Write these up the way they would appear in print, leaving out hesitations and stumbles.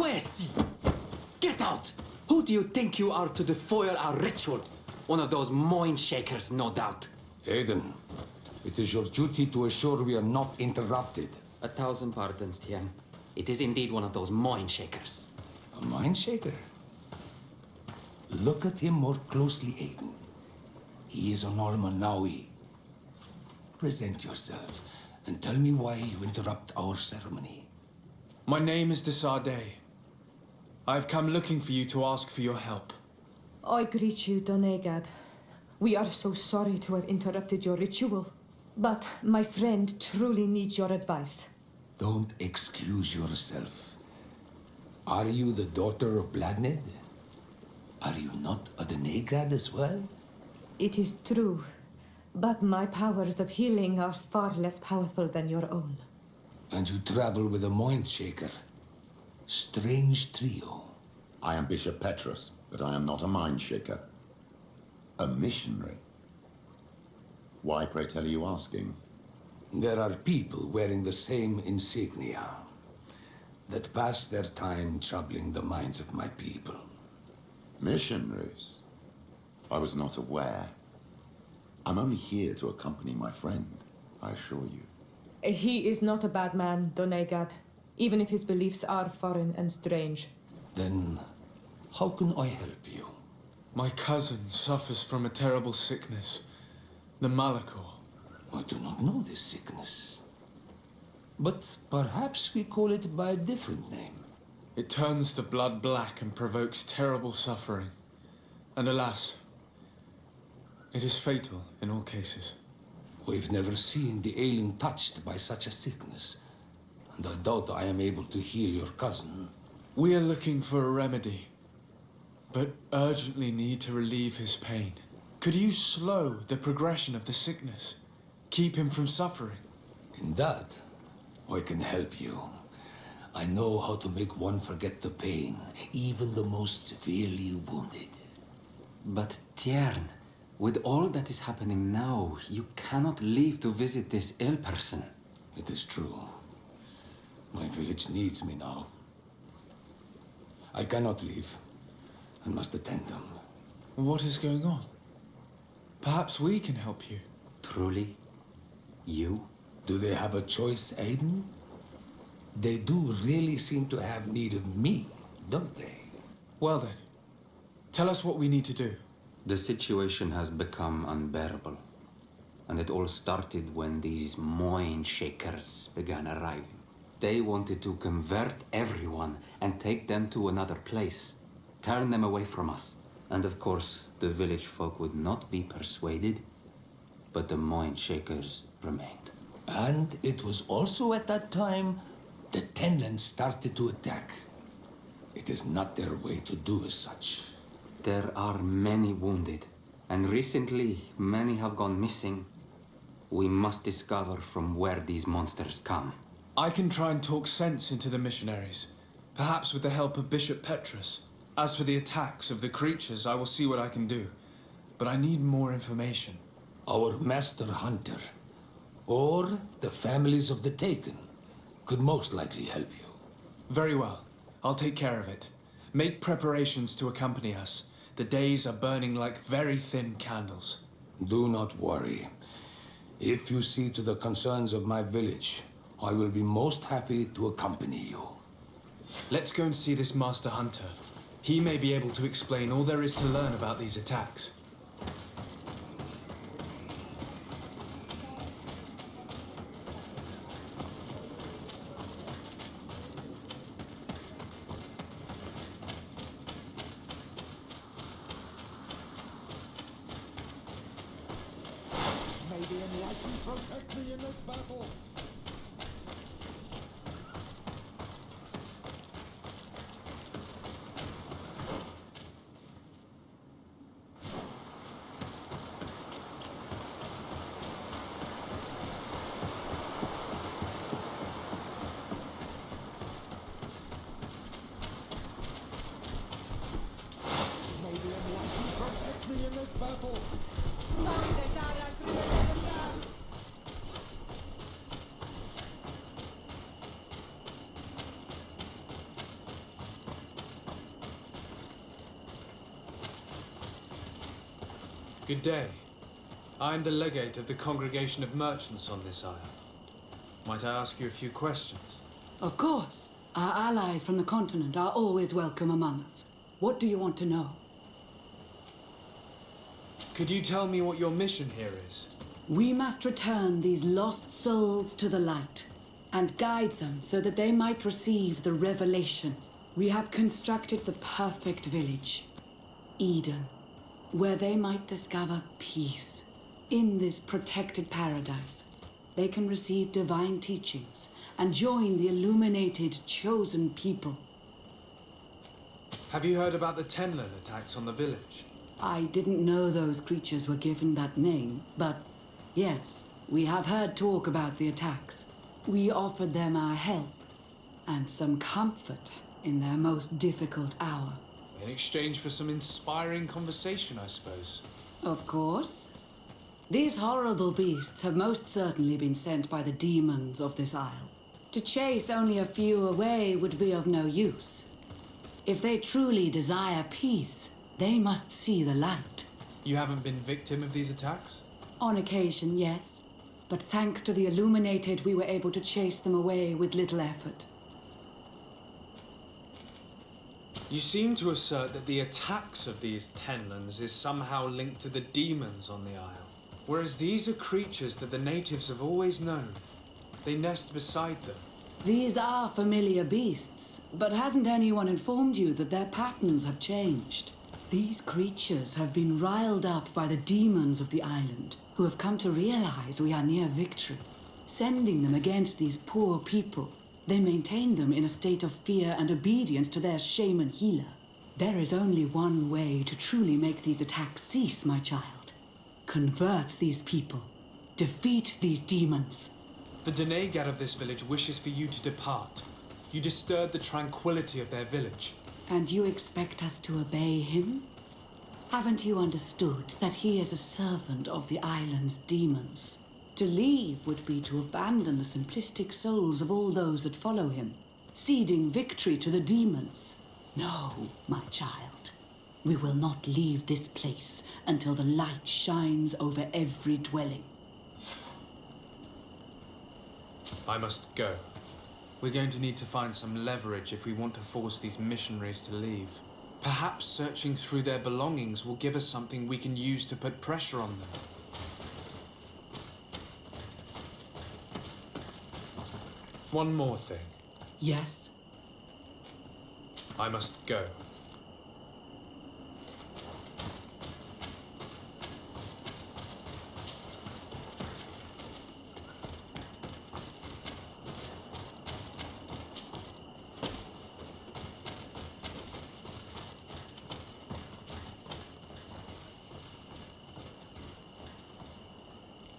Voici! Get out! Who do you think you are to defoil our ritual? One of those mind shakers, no doubt. Aiden, it is your duty to assure we are not interrupted. 1,000 pardons, Tien. It is indeed one of those mind shakers. A mind shaker? Look at him more closely, Aiden. He is an Almanawi. Present yourself and tell me why you interrupt our ceremony. My name is Desade. I have come looking for you to ask for your help. I greet you, Donegad. We are so sorry to have interrupted your ritual. But my friend truly needs your advice. Don't excuse yourself. Are you the daughter of Bladned? Are you not a Donegad as well? It is true, but my powers of healing are far less powerful than your own. And you travel with a mind shaker. Strange trio. I am Bishop Petrus, but I am not a mind shaker. A missionary? Why, pray tell, are you asking? There are people wearing the same insignia that pass their time troubling the minds of my people. Missionaries? I was not aware. I'm only here to accompany my friend, I assure you. He is not a bad man, Donegad, even if his beliefs are foreign and strange. Then, how can I help you? My cousin suffers from a terrible sickness, the Malachor. I do not know this sickness. But perhaps we call it by a different name. It turns the blood black and provokes terrible suffering. And alas, it is fatal in all cases. We've never seen the ailing touched by such a sickness, and I doubt I am able to heal your cousin. We are looking for a remedy, but urgently need to relieve his pain. Could you slow the progression of the sickness? Keep him from suffering? In that, I can help you. I know how to make one forget the pain, even the most severely wounded. But Tiern, with all that is happening now, you cannot leave to visit this ill person. It is true. My village needs me now. I cannot leave, and must attend them. What is going on? Perhaps we can help you. Truly? You? Do they have a choice, Aiden? They do really seem to have need of me, don't they? Well then, tell us what we need to do. The situation has become unbearable. And it all started when these mind shakers began arriving. They wanted to convert everyone and take them to another place. Turn them away from us. And of course, the village folk would not be persuaded. But the mind shakers remained. And it was also at that time the Tenland started to attack. It is not their way to do as such. There are many wounded, and recently many have gone missing. We must discover from where these monsters come. I can try and talk sense into the missionaries, perhaps with the help of Bishop Petrus. As for the attacks of the creatures, I will see what I can do. But I need more information. Our master hunter, or the families of the taken, could most likely help you. Very well. I'll take care of it. Make preparations to accompany us. The days are burning like very thin candles. Do not worry. If you see to the concerns of my village, I will be most happy to accompany you. Let's go and see this master hunter. He may be able to explain all there is to learn about these attacks. May the enlightened protect me in this battle. May the enlightened protect me in this battle. Good day. I am the legate of the Congregation of Merchants on this isle. Might I ask you a few questions? Of course. Our allies from the continent are always welcome among us. What do you want to know? Could you tell me what your mission here is? We must return these lost souls to the light and guide them so that they might receive the revelation. We have constructed the perfect village, Eden, where they might discover peace. In this protected paradise, they can receive divine teachings and join the illuminated chosen people. Have you heard about the Tenlin attacks on the village? I didn't know those creatures were given that name, but yes, we have heard talk about the attacks. We offered them our help and some comfort in their most difficult hour. In exchange for some inspiring conversation, I suppose. Of course. These horrible beasts have most certainly been sent by the demons of this isle. To chase only a few away would be of no use. If they truly desire peace, they must see the light. You haven't been victim of these attacks? On occasion, yes. But thanks to the Illuminated, we were able to chase them away with little effort. You seem to assert that the attacks of these Tenlins is somehow linked to the demons on the isle. Whereas these are creatures that the natives have always known. They nest beside them. These are familiar beasts, but hasn't anyone informed you that their patterns have changed? These creatures have been riled up by the demons of the island, who have come to realize we are near victory. Sending them against these poor people, they maintain them in a state of fear and obedience to their shaman healer. There is only one way to truly make these attacks cease, my child. Convert these people. Defeat these demons. The Denegat of this village wishes for you to depart. You disturb the tranquility of their village. And you expect us to obey him? Haven't you understood that he is a servant of the island's demons? To leave would be to abandon the simplistic souls of all those that follow him, ceding victory to the demons. No, my child. We will not leave this place until the light shines over every dwelling. I must go. We're going to need to find some leverage if we want to force these missionaries to leave. Perhaps searching through their belongings will give us something we can use to put pressure on them. One more thing. Yes? I must go.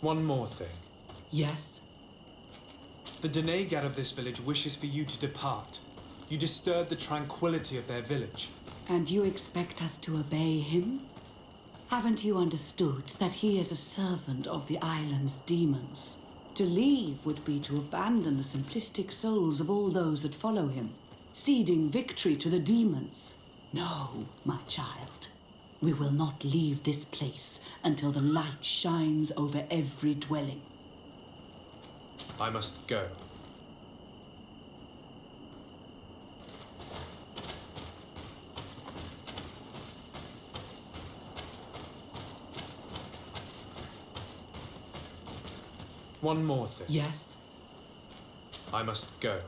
One more thing. Yes? The Denegat of this village wishes for you to depart. You disturb the tranquility of their village. And you expect us to obey him? Haven't you understood that he is a servant of the island's demons? To leave would be to abandon the simplistic souls of all those that follow him, ceding victory to the demons. No, my child. We will not leave this place until the light shines over every dwelling. I must go. One more thing. Yes? I must go.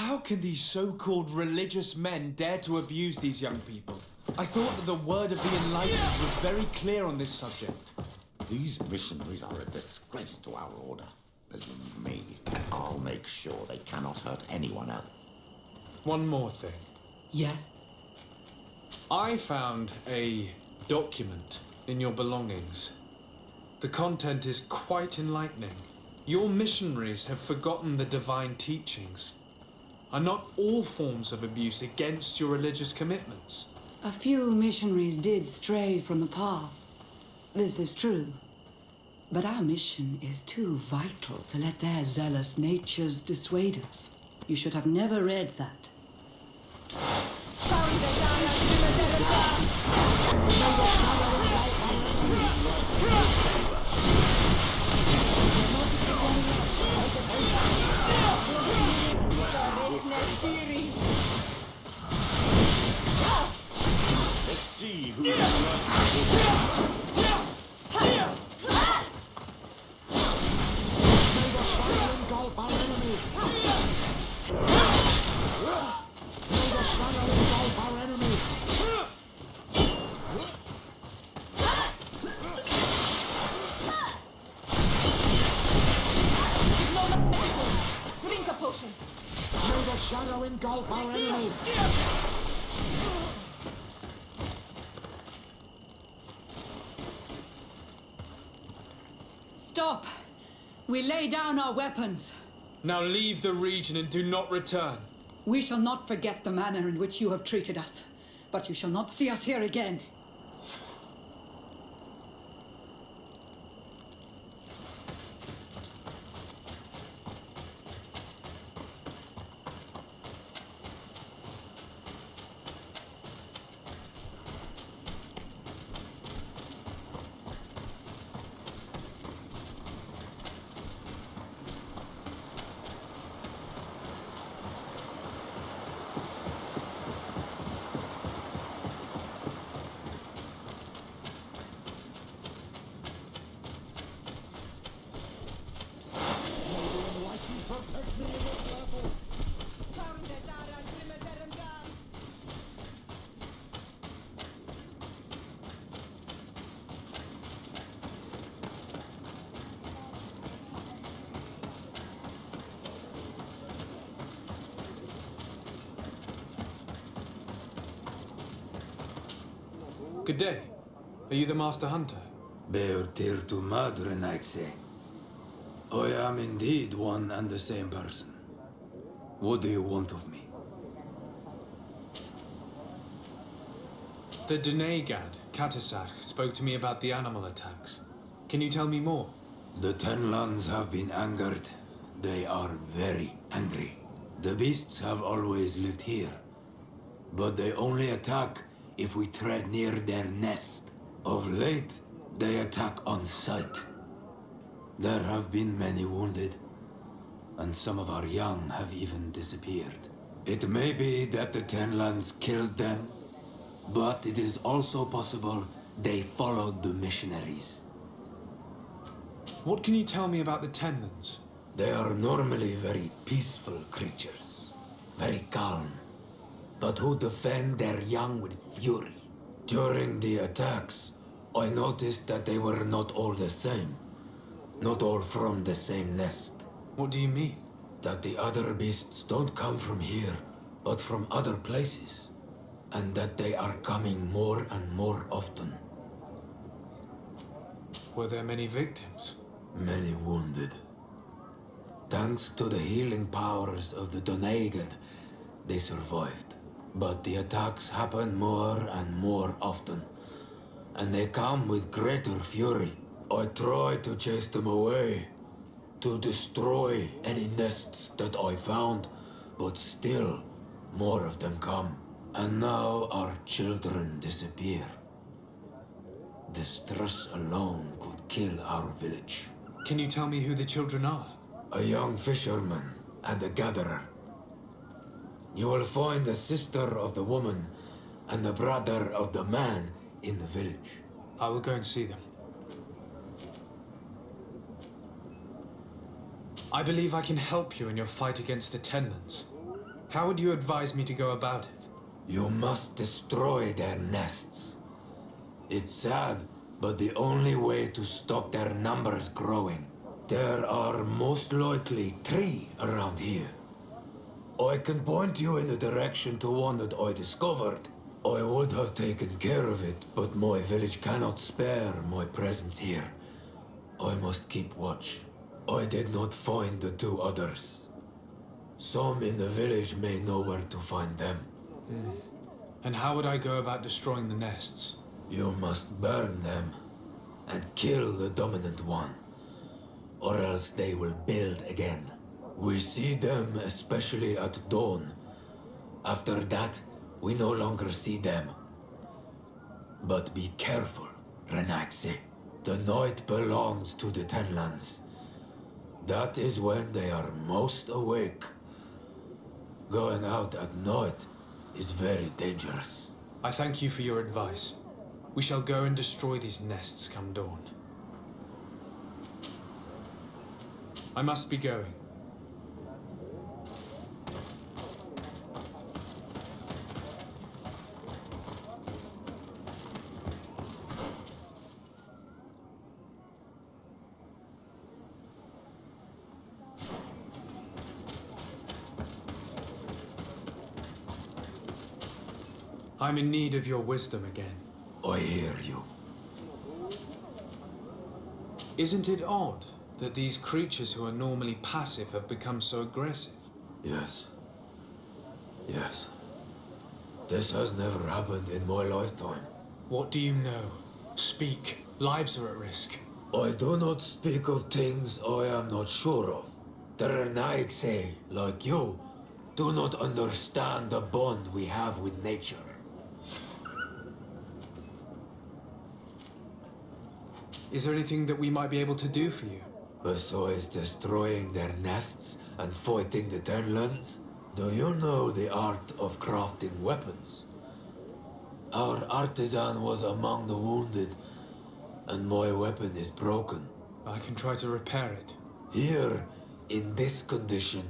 How can these so-called religious men dare to abuse these young people? I thought that the word of the Enlightened was very clear on this subject. These missionaries are a disgrace to our order. Believe me, I'll make sure they cannot hurt anyone else. One more thing. Yes? I found a document in your belongings. The content is quite enlightening. Your missionaries have forgotten the divine teachings. Are not all forms of abuse against your religious commitments? A few missionaries did stray from the path. This is true. But our mission is too vital to let their zealous natures dissuade us. You should have never read that. Let's see who Engulf our enemies! May the shadow engulf our enemies! Drink a potion. May the shadow engulf our enemies! Stop! We lay down our weapons. Now leave the region and do not return. We shall not forget the manner in which you have treated us, but you shall not see us here again. Protect me in this battle! Good day. Are you the Master Hunter? Beortir to Madre Nightse. I am indeed one and the same person. What do you want of me? The Denegad, Katasach, spoke to me about the animal attacks. Can you tell me more? The Tenlands have been angered. They are very angry. The beasts have always lived here, but they only attack if we tread near their nest. Of late, they attack on sight. There have been many wounded, and some of our young have even disappeared. It may be that the Tenlands killed them, but it is also possible they followed the missionaries. What can you tell me about the Tenlands? They are normally very peaceful creatures, very calm, but who defend their young with fury. During the attacks, I noticed that they were not all the same. Not all from the same nest. What do you mean? That the other beasts don't come from here, but from other places. And that they are coming more and more often. Were there many victims? Many wounded. Thanks to the healing powers of the Donegad, they survived. But the attacks happen more and more often. And they come with greater fury. I try to chase them away, to destroy any nests that I found, but still, more of them come. And now our children disappear. The stress alone could kill our village. Can you tell me who the children are? A young fisherman and a gatherer. You will find the sister of the woman and the brother of the man in the village. I will go and see them. I believe I can help you in your fight against the Tenlands. How would you advise me to go about it? You must destroy their nests. It's sad, but the only way to stop their numbers growing. There are most likely 3 around here. I can point you in the direction to one that I discovered. I would have taken care of it, but my village cannot spare my presence here. I must keep watch. I did not find the 2 others. Some in the village may know where to find them. And how would I go about destroying the nests? You must burn them and kill the dominant one, or else they will build again. We see them especially at dawn. After that, we no longer see them. But be careful, Renaxe. The night belongs to the Tenlands. That is when they are most awake. Going out at night is very dangerous. I thank you for your advice. We shall go and destroy these nests come dawn. I must be going. I'm in need of your wisdom again. I hear you. Isn't it odd that these creatures who are normally passive have become so aggressive? Yes. Yes. This has never happened in my lifetime. What do you know? Speak. Lives are at risk. I do not speak of things I am not sure of. The Renaigse, like you, do not understand the bond we have with nature. Is there anything that we might be able to do for you? Besides destroying their nests and fighting the Tenlands, do you know the art of crafting weapons? Our artisan was among the wounded, and my weapon is broken. I can try to repair it. Here, in this condition,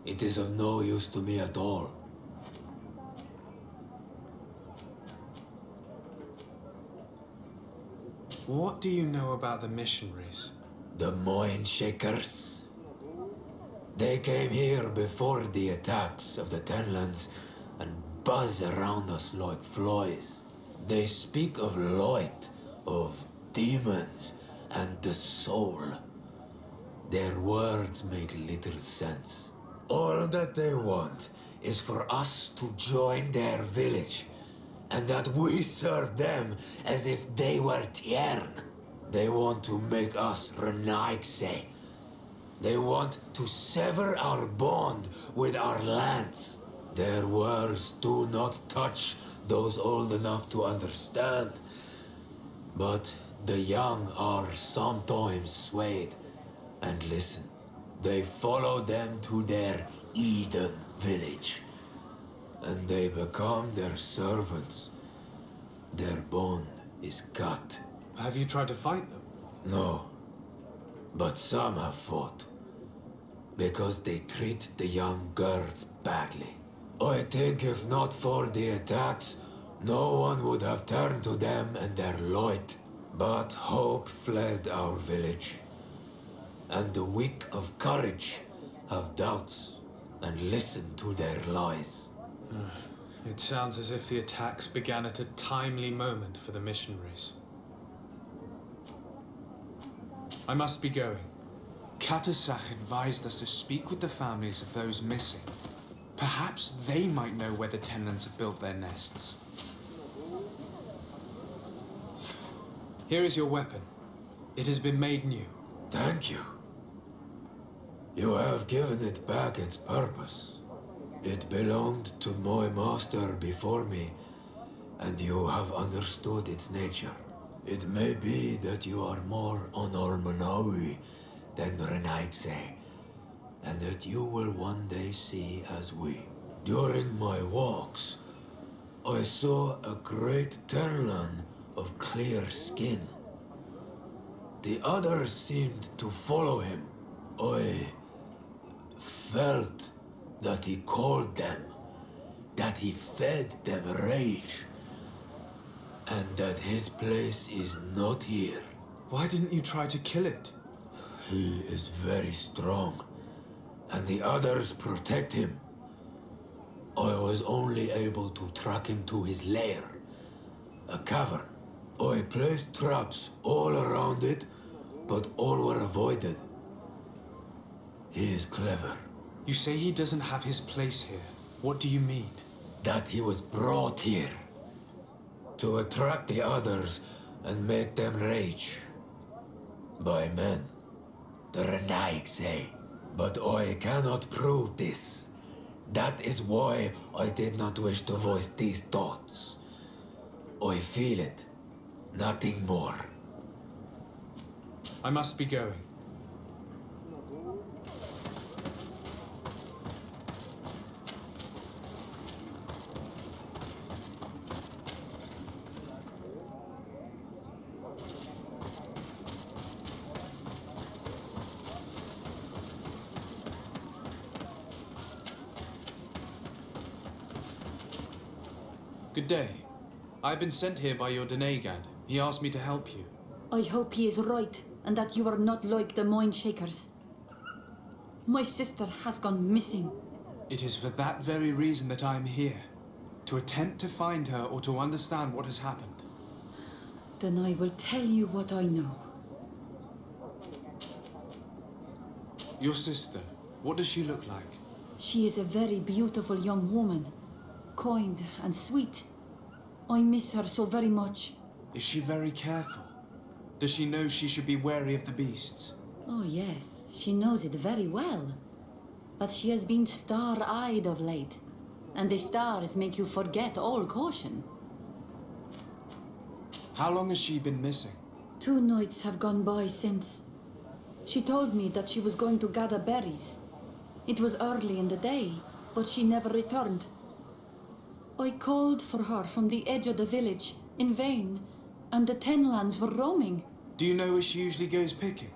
it is of no use to me at all. What do you know about the missionaries? The Mind Shakers. They came here before the attacks of the Tenlands and buzz around us like flies. They speak of light, of demons, and the soul. Their words make little sense. All that they want is for us to join their village, and that we serve them as if they were Tiern. They want to make us Renaigse. They want to sever our bond with our lands. Their words do not touch those old enough to understand. But the young are sometimes swayed and listen. They follow them to their Eden village, and they become their servants. Their bond is cut. Have you tried to fight them? No, but some have fought, because they treat the young girls badly. I think if not for the attacks, no one would have turned to them and their light. But hope fled our village, and the weak of courage have doubts and listen to their lies. It sounds as if the attacks began at a timely moment for the missionaries. I must be going. Katasach advised us to speak with the families of those missing. Perhaps they might know where the Tenlands have built their nests. Here is your weapon. It has been made new. Thank you. You have given it back its purpose. It belonged to my master before me, and you have understood its nature. It may be that you are more on Almanawi than Renaigse, and that you will one day see as we. During my walks, I saw a great Tenlan of clear skin. The others seemed to follow him. I felt that he called them, that he fed them rage, and that his place is not here. Why didn't you try to kill it? He is very strong, and the others protect him. I was only able to track him to his lair, a cavern. I placed traps all around it, but all were avoided. He is clever. You say he doesn't have his place here. What do you mean? That he was brought here to attract the others and make them rage. By men, the Renaig say. But I cannot prove this. That is why I did not wish to voice these thoughts. I feel it, nothing more. I must be going. Good day. I've been sent here by your Denegad. He asked me to help you. I hope he is right, and that you are not like the Mind Shakers. My sister has gone missing. It is for that very reason that I am here. To attempt to find her or to understand what has happened. Then I will tell you what I know. Your sister, what does she look like? She is a very beautiful young woman. Kind and sweet. I miss her so very much. Is she very careful? Does she know she should be wary of the beasts? Oh yes, she knows it very well. But she has been star-eyed of late. And the stars make you forget all caution. How long has she been missing? 2 nights have gone by since. She told me that she was going to gather berries. It was early in the day, but she never returned. I called for her from the edge of the village, in vain, and the Tenlands were roaming. Do you know where she usually goes picking?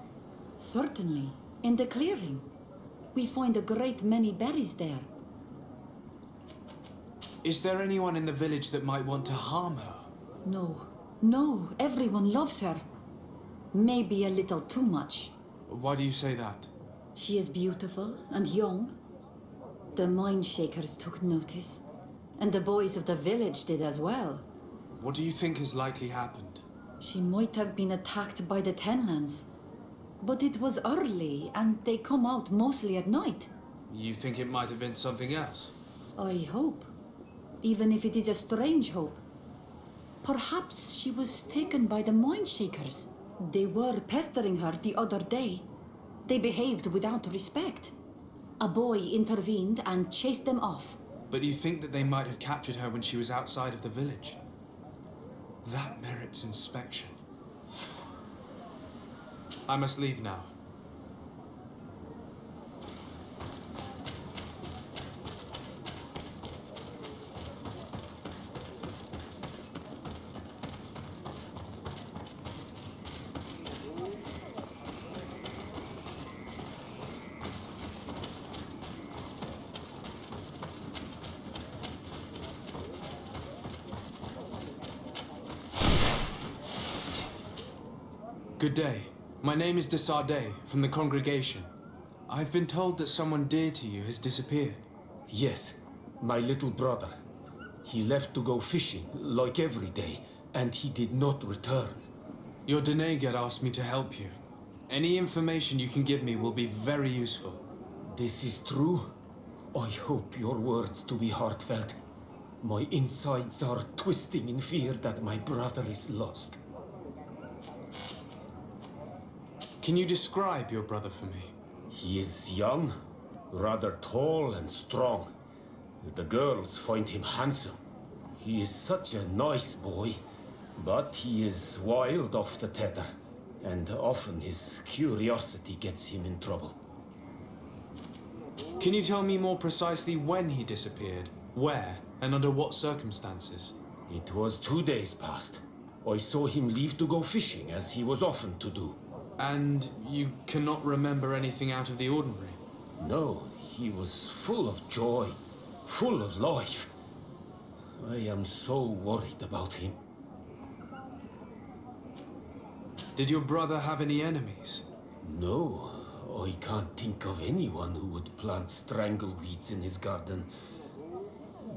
Certainly, in the clearing. We find a great many berries there. Is there anyone in the village that might want to harm her? No, everyone loves her. Maybe a little too much. Why do you say that? She is beautiful and young. The Mind Shakers took notice. And the boys of the village did as well. What do you think has likely happened? She might have been attacked by the Tenlands. But it was early, and they come out mostly at night. You think it might have been something else? I hope. Even if it is a strange hope. Perhaps she was taken by the Mind Shakers. They were pestering her the other day. They behaved without respect. A boy intervened and chased them off. But you think that they might have captured her when she was outside of the village? That merits inspection. I must leave now. Good day. My name is Desardet, from the congregation. I've been told that someone dear to you has disappeared. Yes, my little brother. He left to go fishing, like every day, and he did not return. Your Denegad asked me to help you. Any information you can give me will be very useful. This is true? I hope your words to be heartfelt. My insides are twisting in fear that my brother is lost. Can you describe your brother for me? He is young, rather tall and strong. The girls find him handsome. He is such a nice boy, but he is wild off the tether, and often his curiosity gets him in trouble. Can you tell me more precisely when he disappeared, where, and under what circumstances? It was 2 days past. I saw him leave to go fishing, as he was often to do. And you cannot remember anything out of the ordinary? No, He was full of joy, full of life. I am so worried about him. Did your brother have any enemies? No, I can't think of anyone who would plant strangleweeds in his garden.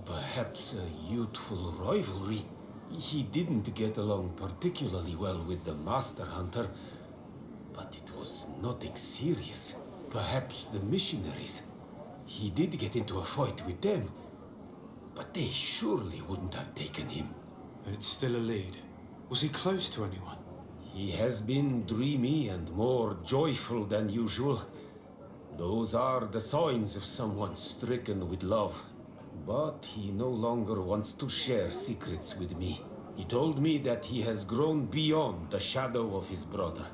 Perhaps a youthful rivalry. He didn't get along particularly well with the Master Hunter, but it was nothing serious. Perhaps the missionaries. He did get into a fight with them, but they surely wouldn't have taken him. It's still a lead. Was he close to anyone? He has been dreamy and more joyful than usual. Those are the signs of someone stricken with love. But he no longer wants to share secrets with me. He told me that he has grown beyond the shadow of his brother,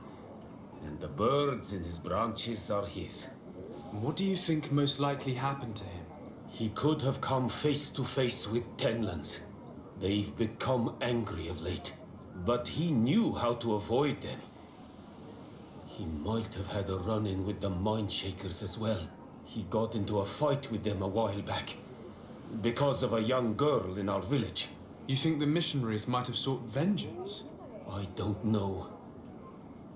and the birds in his branches are his. What do you think most likely happened to him? He could have come face to face with Tenlans. They've become angry of late, but he knew how to avoid them. He might have had a run-in with the Mindshakers as well. He got into a fight with them a while back, because of a young girl in our village. You think the missionaries might have sought vengeance? I don't know,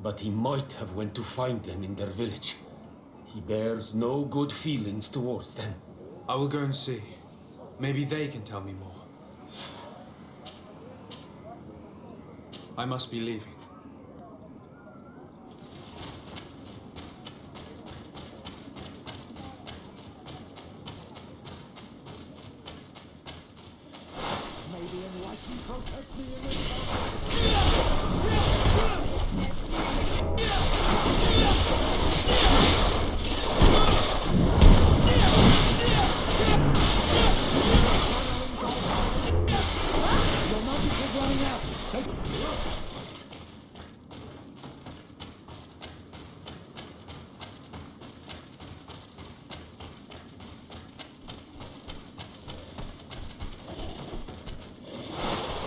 but he might have went to find them in their village. He bears no good feelings towards them. I will go and see. Maybe they can tell me more. I must be leaving. May the enlightened protect me in this battle. Your magic is running out. Take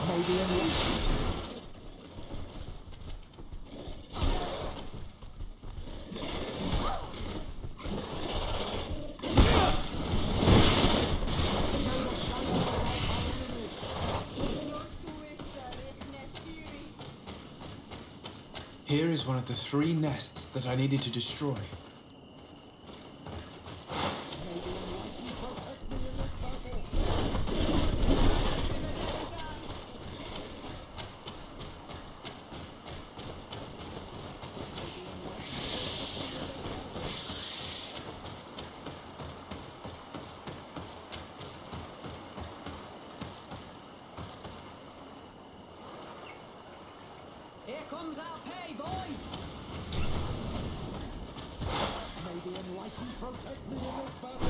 May the enlightened Here is one of the 3 nests that I needed to destroy. protect me in this battle. Here comes our pay, boys! May the enlightened protect me in this battle.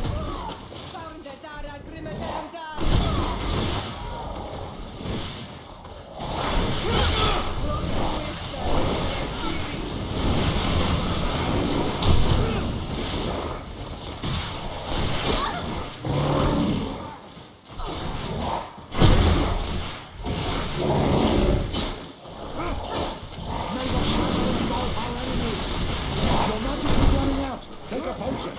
May the shadow engulf our enemies. Your magic is running out. Take a potion.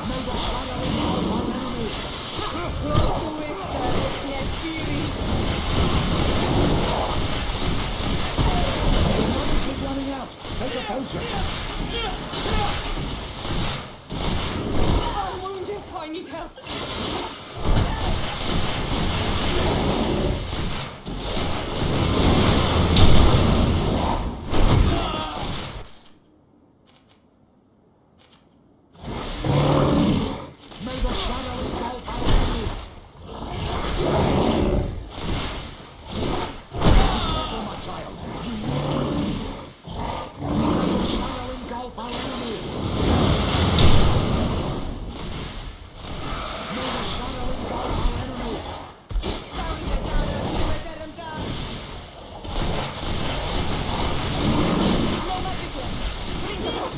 May the shadow engulf our enemies! Close to Wissa, Nestiri. The magic is running out! Take a potion! I'm wounded. I need help. May the shadow engulf our enemies! Careful, my child! You need May the shadow engulf our enemies! May the shadow engulf our enemies! No magic here. Bring the book.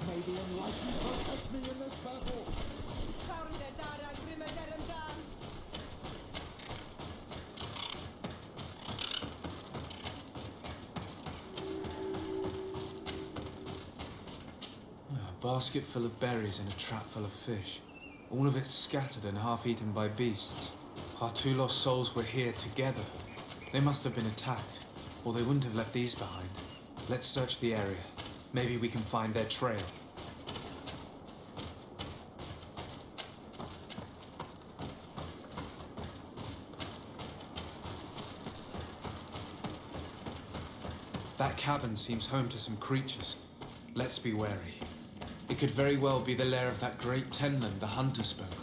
May the enlightened protect me in this battle! A basket full of berries and a trap full of fish. All of it scattered and half eaten by beasts. Our two lost souls were here together. They must have been attacked, or they wouldn't have left these behind. Let's search the area. Maybe we can find their trail. That cavern seems home to some creatures. Let's be wary. It could very well be the lair of that great tenland the hunter spoke of.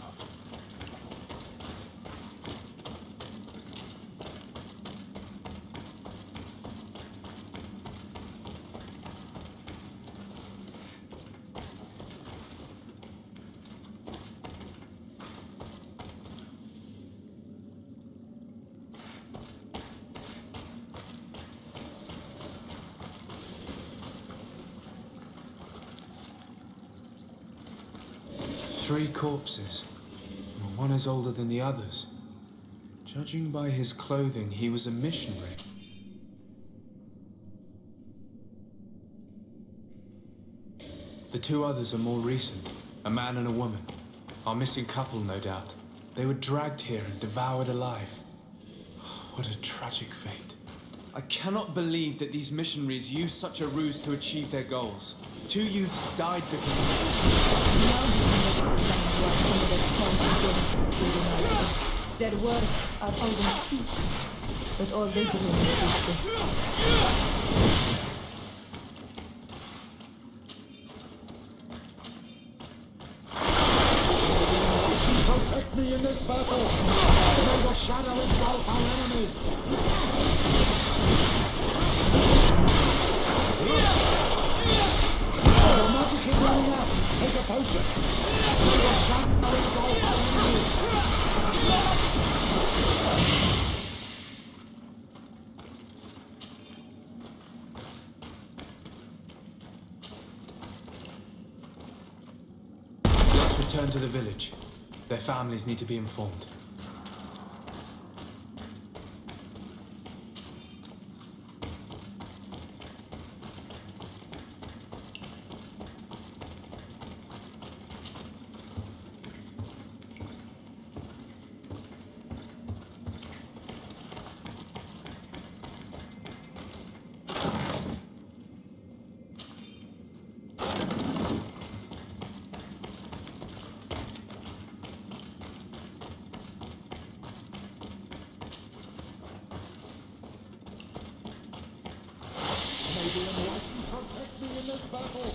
Three corpses. One is older than the others. Judging by his clothing, he was a missionary. The two others are more recent. A man and a woman. Our missing couple, no doubt. They were dragged here and devoured alive. What a tragic fate. I cannot believe that these missionaries used such a ruse to achieve their goals. Two youths died because of it. Their words are always sweet, but all they bring is death. Protect me in this battle! May the shadow engulf our enemies! The magic is running out! Take a potion! May the shadow engulf our enemies! Let's return to the village. Their families need to be informed. Protect me in this battle!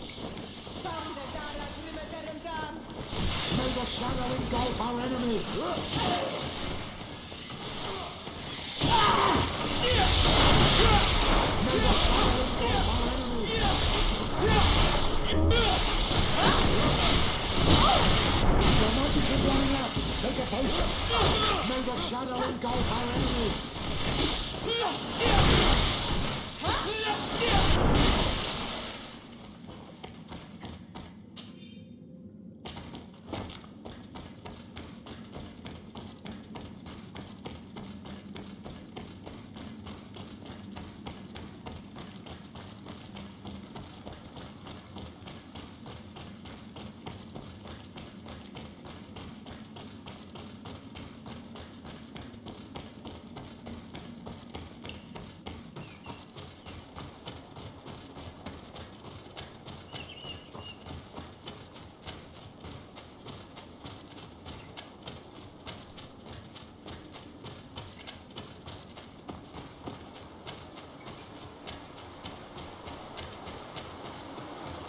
May the shadow engulf our enemies! potion! May the shadow engulf our enemies!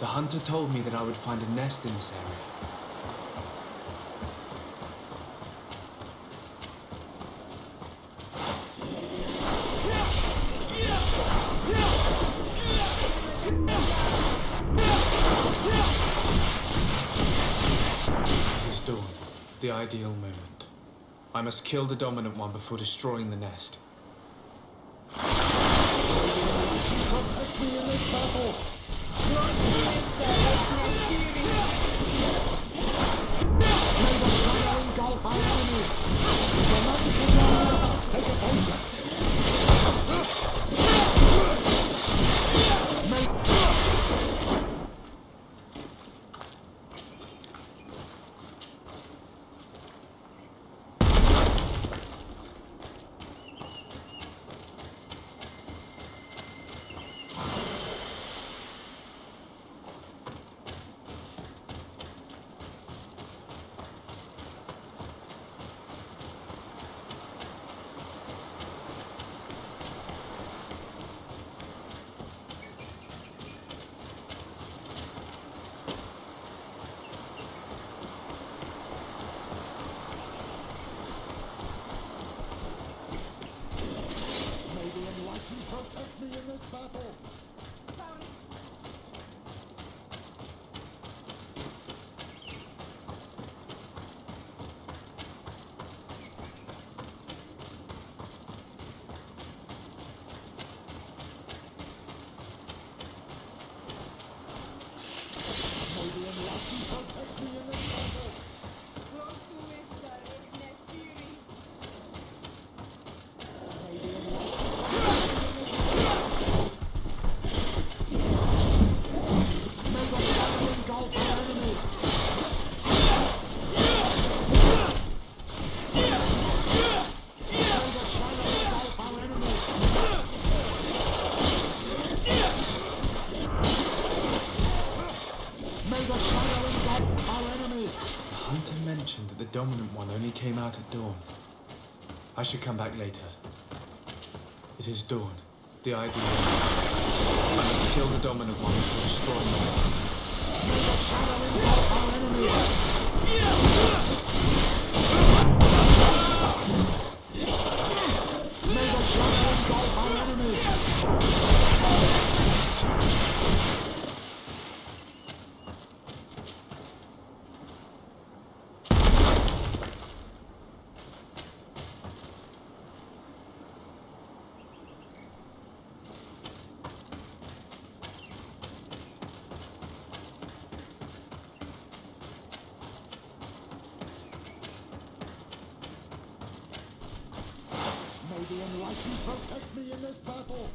The hunter told me that I would find a nest in this area. It is dawn, the ideal moment. I must kill the dominant one before destroying the nest. Protect me in this battle! May the shadow engulf our enemies! The magical warrior, take a potion! Protect me in this battle! May the enlightened protect me in this battle! The dominant one only came out at dawn. I should come back later. It is dawn, the ideal moment. I must kill the dominant one before destroying the nest. May the shadow engulf our enemies! May the shadow engulf our enemies! May the enlightened protect me in this battle!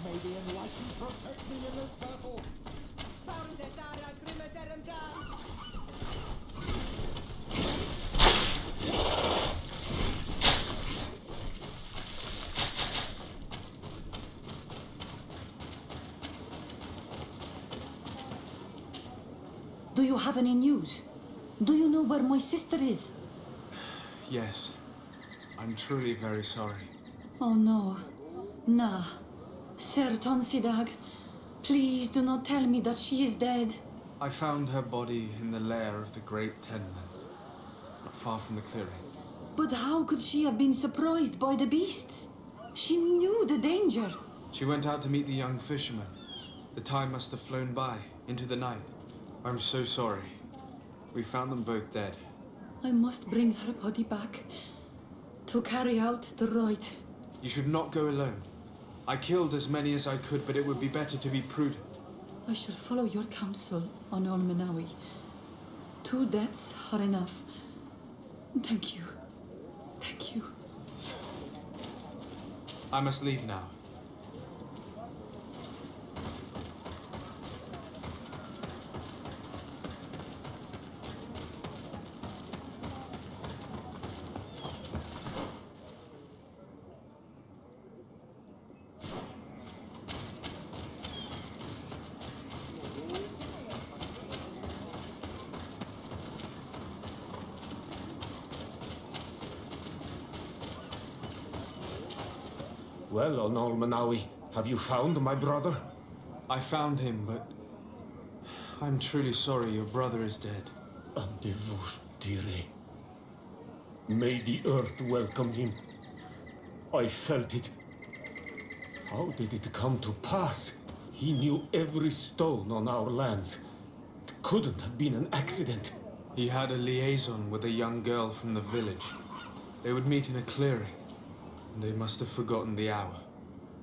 May the enlightened protect me in this battle! Do you have any news? Do you know where my sister is? Yes. I'm truly very sorry. Oh no. Nah. Sir Tonsidag, please do not tell me that she is dead. I found her body in the lair of the Great Tenman, not far from the clearing. But how could she have been surprised by the beasts? She knew the danger. She went out to meet the young fisherman. The time must have flown by, into the night. I'm so sorry. We found them both dead. I must bring her body back to carry out the rite. You should not go alone. I killed as many as I could, but it would be better to be prudent. I shall follow your counsel on Olmenawi. 2 deaths are enough. Thank you. Thank you. I must leave now. Well, on Olmenawi, have you found my brother? I found him, but I'm truly sorry your brother is dead. Andivushtire. May the earth welcome him. I felt it. How did it come to pass? He knew every stone on our lands. It couldn't have been an accident. He had a liaison with a young girl from the village. They would meet in a clearing. They must have forgotten the hour.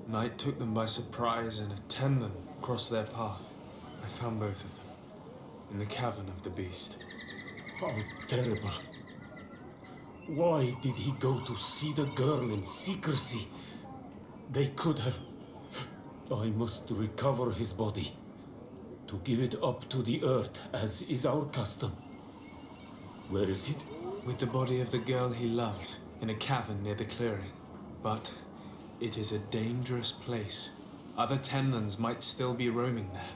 Night took them by surprise and a Tenman crossed their path. I found both of them in the cavern of the beast. How terrible. Why did he go to see the girl in secrecy? They could have... I must recover his body. To give it up to the earth, as is our custom. Where is it? With the body of the girl he loved, in a cavern near the clearing. But it is a dangerous place. Other Tenlans might still be roaming there,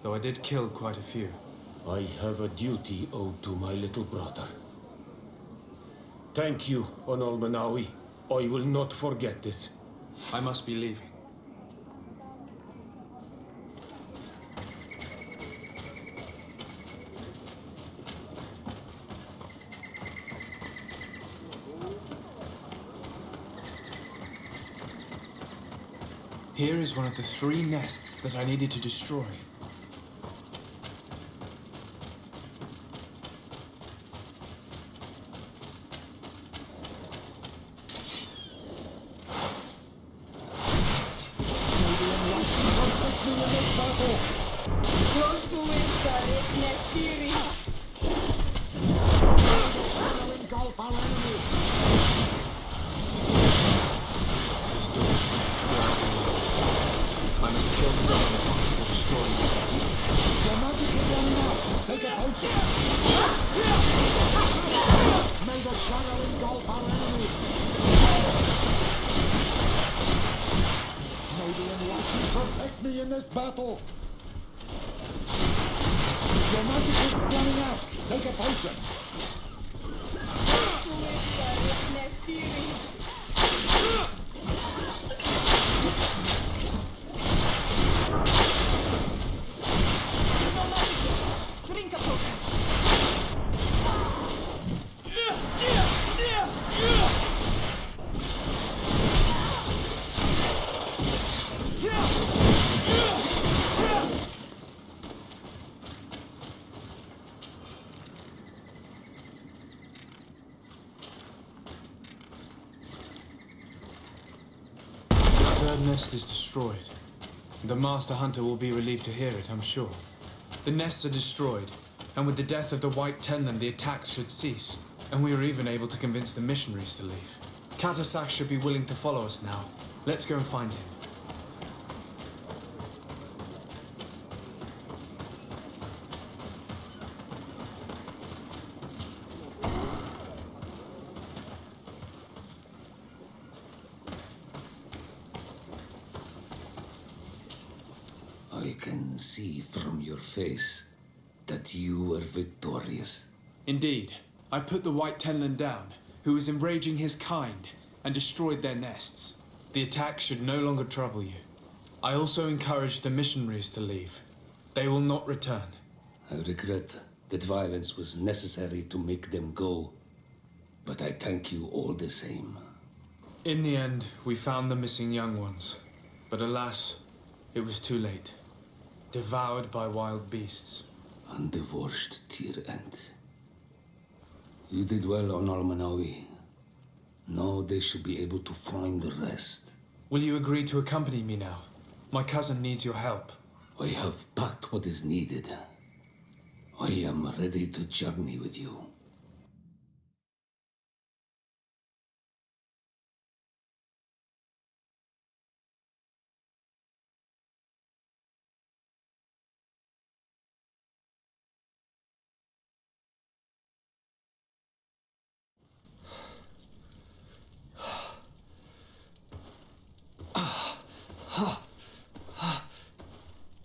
though I did kill quite a few. I have a duty owed to my little brother. Thank you, Onolmenawi. I will not forget this. I must be leaving. Here is one of the 3 nests that I needed to destroy. Protect me in this battle! Your magic is running out! Take a potion! Drink a potion. The nest is destroyed. The Master Hunter will be relieved to hear it, I'm sure. The nests are destroyed, and with the death of the White Tenland, the attacks should cease. And we are even able to convince the missionaries to leave. Katasak should be willing to follow us now. Let's go and find him. I can see from your face that you were victorious. Indeed, I put the White Tenland down, who was enraging his kind, and destroyed their nests. The attack should no longer trouble you. I also encouraged the missionaries to leave. They will not return. I regret that violence was necessary to make them go, but I thank you all the same. In the end, we found the missing young ones. But alas, it was too late. Devoured by wild beasts. And divorced to your end. You did well on Almanawi. Now they should be able to find the rest. Will you agree to accompany me now? My cousin needs your help. I have packed what is needed. I am ready to journey with you.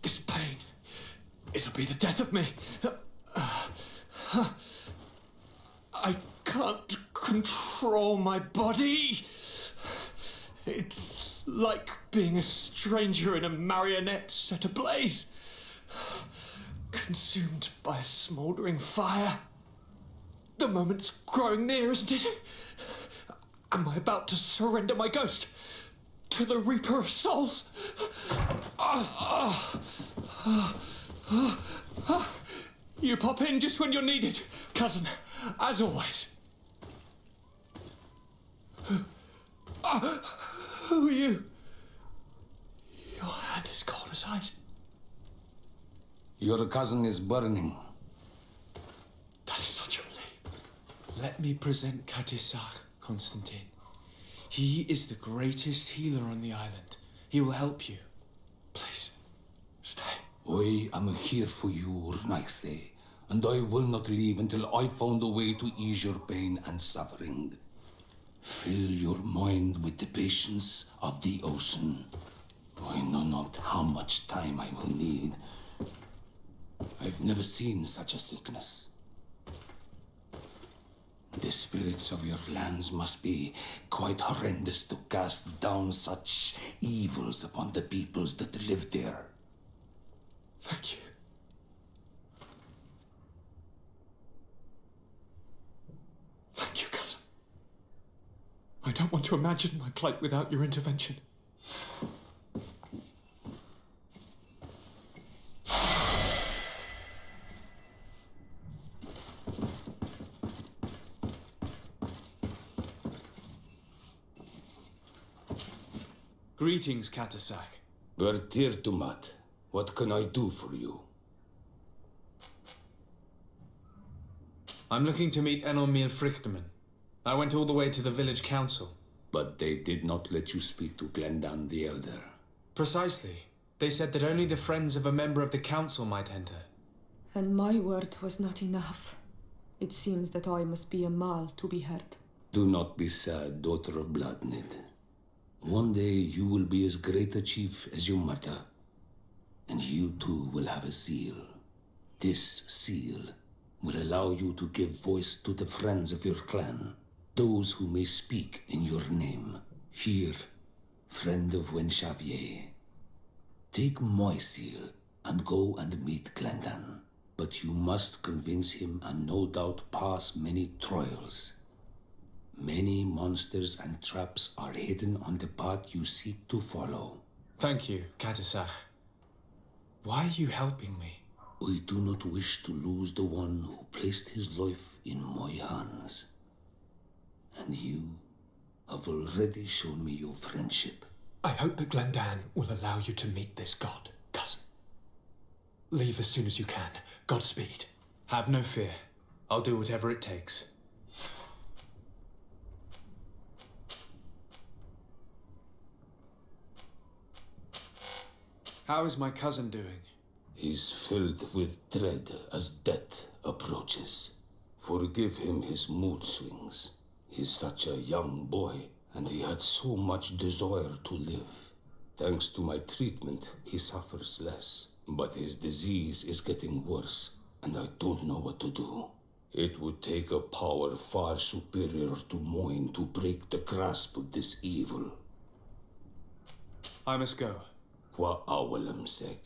This pain, it'll be the death of me. I can't control my body. It's like being a stranger in a marionette set ablaze. Consumed by a smouldering fire. The moment's growing near, isn't it? Am I about to surrender my ghost to the Reaper of Souls? You pop in just when you're needed, cousin, as always. Who are you? Your hand is cold as ice. Your cousin is burning. That is such a relief. Let me present Katisach, Constantin. He is the greatest healer on the island. He will help you. Please, stay. I am here for you, Rnaise, and I will not leave until I found a way to ease your pain and suffering. Fill your mind with the patience of the ocean. I know not how much time I will need. I've never seen such a sickness. The spirits of your lands must be quite horrendous to cast down such evils upon the peoples that live there. Thank you. Thank you, cousin. I don't want to imagine my plight without your intervention. Greetings, Katisach. Bertir Tumat, what can I do for you? I'm looking to meet Enomil Frichterman. I went all the way to the village council. But they did not let you speak to Glendan the Elder. Precisely. They said that only the friends of a member of the council might enter. And my word was not enough. It seems that I must be a Mal to be heard. Do not be sad, daughter of Bloodnid. One day you will be as great a chief as your mother. And you too will have a seal. This seal will allow you to give voice to the friends of your clan. Those who may speak in your name. Here, friend of Wenxavier. Take my seal and go and meet Glendan. But you must convince him and no doubt pass many trials. Many monsters and traps are hidden on the path you seek to follow. Thank you, Katisach. Why are you helping me? I do not wish to lose the one who placed his life in my hands. And you have already shown me your friendship. I hope that Glendan will allow you to meet this god, cousin. Leave as soon as you can. Godspeed. Have no fear. I'll do whatever it takes. How is my cousin doing? He's filled with dread as death approaches. Forgive him his mood swings. He's such a young boy, and he had so much desire to live. Thanks to my treatment, he suffers less. But his disease is getting worse, and I don't know what to do. It would take a power far superior to mine to break the grasp of this evil. I must go. Wa awalam seg.